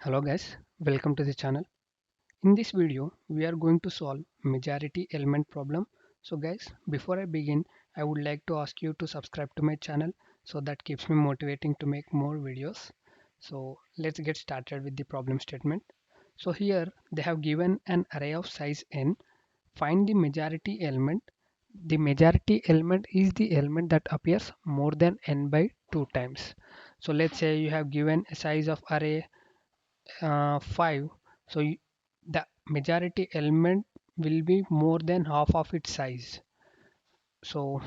Hello guys, welcome to the channel. In this video, we are going to solve majority element problem. So guys, before I begin, I would like to ask you to subscribe to my channel so that keeps me motivating to make more videos. So let's get started with the problem statement. So here they have given an array of size n. Find the majority element. The majority element is the element that appears more than n by 2 times. So let's say you have given a size of array 5, so the majority element will be more than half of its size. So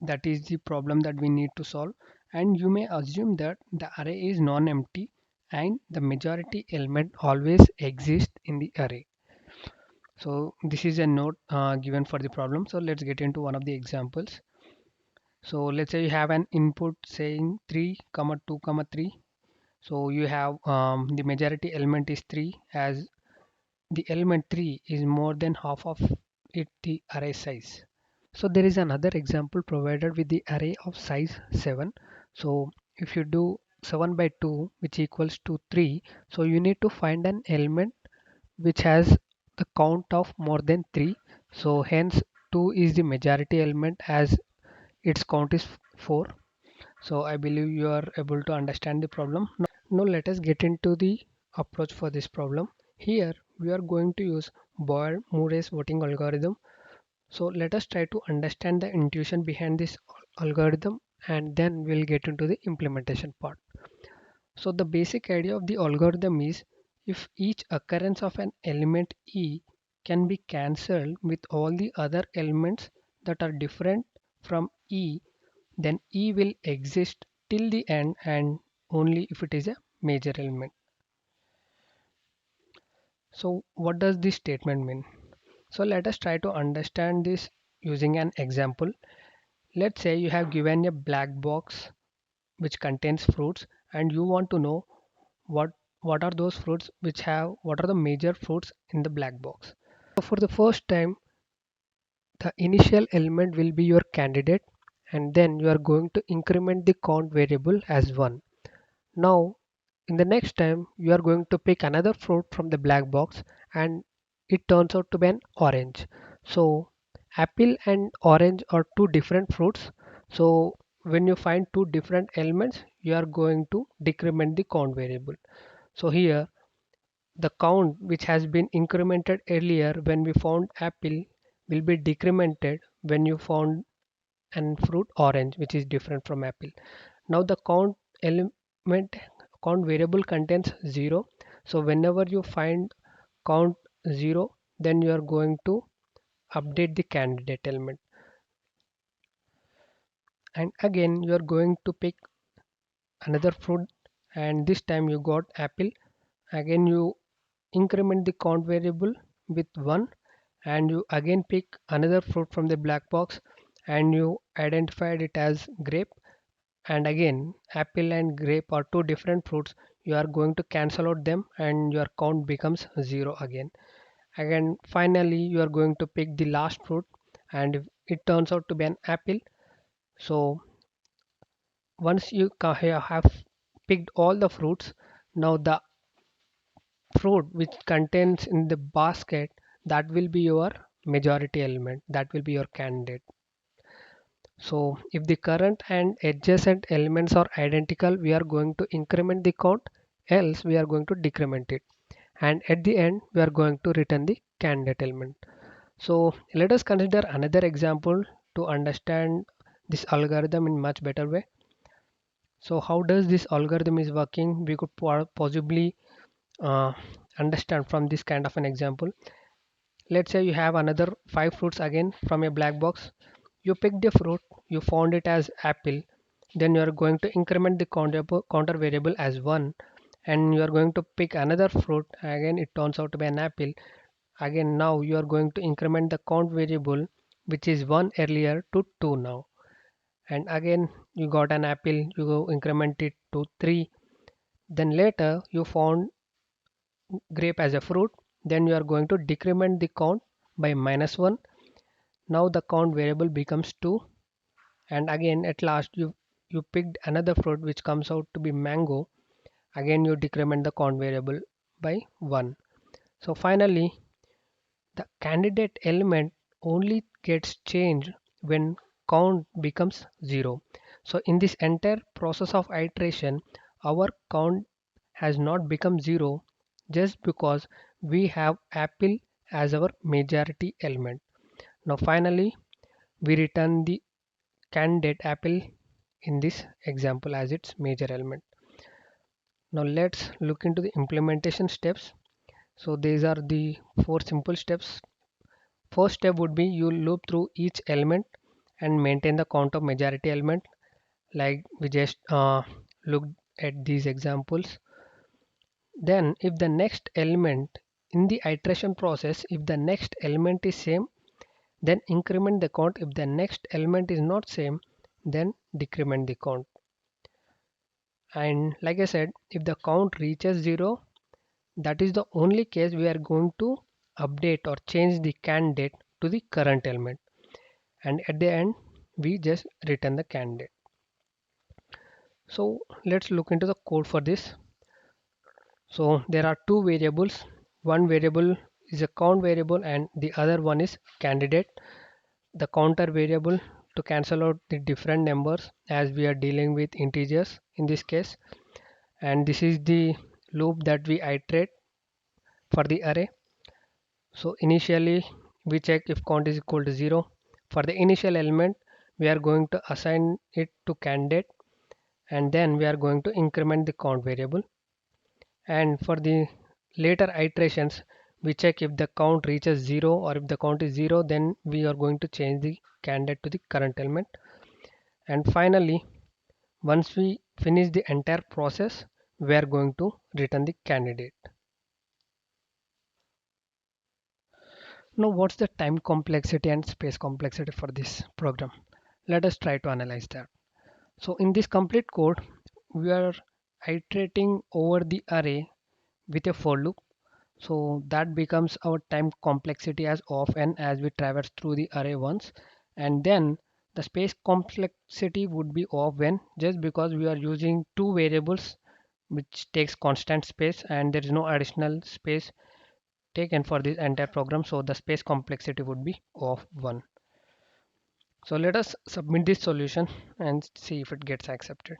that is the problem that we need to solve, and you may assume that the array is non-empty and the majority element always exists in the array. So this is a note given for the problem. So let's get into one of the examples. So let's say you have an input saying 3 comma 2 comma 3. So you have the majority element is 3, as the element 3 is more than half of the array size. So there is another example provided with the array of size 7. So if you do 7 by 2 which equals to 3, so you need to find an element which has the count of more than 3. So hence 2 is the majority element as its count is 4. So I believe you are able to understand the problem. Now let us get into the approach for this problem. Here we are going to use Boyer-Moore's voting algorithm. So let us try to understand the intuition behind this algorithm, and then we'll get into the implementation part. So the basic idea of the algorithm is, if each occurrence of an element E can be cancelled with all the other elements that are different from E, then E will exist till the end and only if it is a major element. So what does this statement mean? So let us try to understand this using an example. Let's say you have given a black box which contains fruits, and you want to know what what are those fruits which have what are the major fruits in the black box. So for the first time, the initial element will be your candidate, and then you are going to increment the count variable as 1. Now in the next time you are going to pick another fruit from the black box, and it turns out to be an orange. So apple and orange are two different fruits. So when you find two different elements, you are going to decrement the count variable. So here the count which has been incremented earlier when we found apple will be decremented when you found an fruit orange, which is different from apple. Now the element count variable contains 0. So whenever you find count 0, then you are going to update the candidate element, and again you are going to pick another fruit, and this time you got apple. Again you increment the count variable with 1, and you again pick another fruit from the black box, and you identified it as grape. And again apple and grape are two different fruits, you are going to cancel out them and your count becomes 0 again. Again finally you are going to pick the last fruit, and if it turns out to be an apple, so once you have picked all the fruits, now the fruit which contains in the basket, that will be your majority element, that will be your candidate. So if the current and adjacent elements are identical, we are going to increment the count, else we are going to decrement it. And at the end, we are going to return the candidate element. So let us consider another example to understand this algorithm in much better way. So how does this algorithm is working? We could possibly uh, understand from this kind of an example. Let's say you have another 5 fruits again from a black box. You picked a fruit, you found it as apple, then you are going to increment the counter variable as 1, and you are going to pick another fruit, again it turns out to be an apple. Again now you are going to increment the count variable, which is 1 earlier, to 2 now, and again you got an apple, you go increment it to 3. Then later you found grape as a fruit, then you are going to decrement the count by -1. Now the count variable becomes 2, and again at last you picked another fruit which comes out to be mango. Again you decrement the count variable by 1. So finally, the candidate element only gets changed when count becomes 0. So in this entire process of iteration, our count has not become 0 just because we have apple as our majority element. Now finally, we return the candidate apple in this example as its major element. Now let's look into the implementation steps. So these are the 4 simple steps. First step would be you loop through each element and maintain the count of majority element like we just looked at these examples. Then if the next element in the iteration process, if the next element is same, then increment the count. If the next element is not same, then decrement the count. And like I said, if the count reaches 0, that is the only case we are going to update or change the candidate to the current element. And at the end, we just return the candidate. So let's look into the code for this. So there are two variables. One variable is a count variable and the other one is candidate. The counter variable to cancel out the different numbers as we are dealing with integers in this case. And this is the loop that we iterate for the array. So initially we check if count is equal to 0. For the initial element, we are going to assign it to candidate and then we are going to increment the count variable. And for the later iterations, we check if the count reaches 0 or if the count is 0, then we are going to change the candidate to the current element. And finally, once we finish the entire process, we are going to return the candidate. Now, what's the time complexity and space complexity for this program? Let us try to analyze that. So in this complete code, we are iterating over the array with a for loop. So that becomes our time complexity as of n as we traverse through the array once. And then the space complexity would be of n just because we are using two variables which takes constant space and there is no additional space taken for this entire program. So the space complexity would be of 1. So let us submit this solution and see if it gets accepted.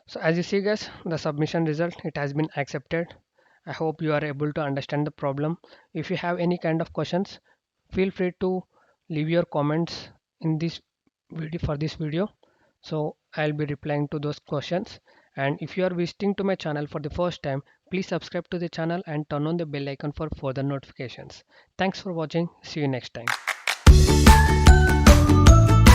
So as you see guys, the submission result, it has been accepted. I hope you are able to understand the problem. If you have any kind of questions, feel free to leave your comments in this video for this video. So I'll be replying to those questions. And if you are visiting to my channel for the first time, please subscribe to the channel and turn on the bell icon for further notifications. Thanks for watching. See you next time.